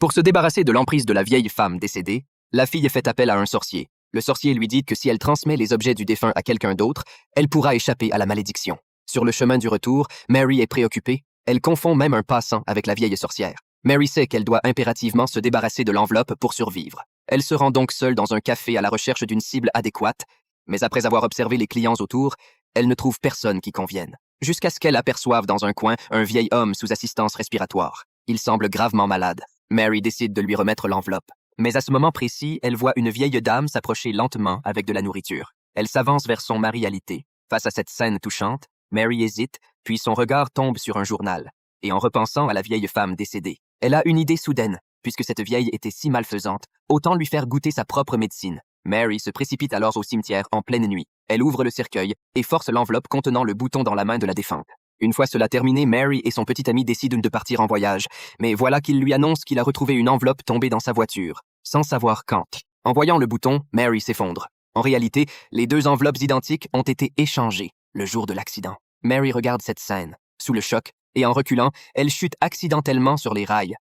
Pour se débarrasser de l'emprise de la vieille femme décédée, la fille fait appel à un sorcier. Le sorcier lui dit que si elle transmet les objets du défunt à quelqu'un d'autre, elle pourra échapper à la malédiction. Sur le chemin du retour, Mary est préoccupée. Elle confond même un passant avec la vieille sorcière. Mary sait qu'elle doit impérativement se débarrasser de l'enveloppe pour survivre. Elle se rend donc seule dans un café à la recherche d'une cible adéquate, mais après avoir observé les clients autour, elle ne trouve personne qui convienne. Jusqu'à ce qu'elle aperçoive dans un coin un vieil homme sous assistance respiratoire. Il semble gravement malade. Mary décide de lui remettre l'enveloppe. Mais à ce moment précis, elle voit une vieille dame s'approcher lentement avec de la nourriture. Elle s'avance vers son mari alité. Face à cette scène touchante, Mary hésite, puis son regard tombe sur un journal. Et en repensant à la vieille femme décédée, elle a une idée soudaine. Puisque cette vieille était si malfaisante, autant lui faire goûter sa propre médecine. Mary se précipite alors au cimetière en pleine nuit. Elle ouvre le cercueil et force l'enveloppe contenant le bouton dans la main de la défunte. Une fois cela terminé, Mary et son petit ami décident de partir en voyage. Mais voilà qu'il lui annonce qu'il a retrouvé une enveloppe tombée dans sa voiture, sans savoir quand. En voyant le bouton, Mary s'effondre. En réalité, les deux enveloppes identiques ont été échangées le jour de l'accident. Mary regarde cette scène, sous le choc, et en reculant, elle chute accidentellement sur les rails.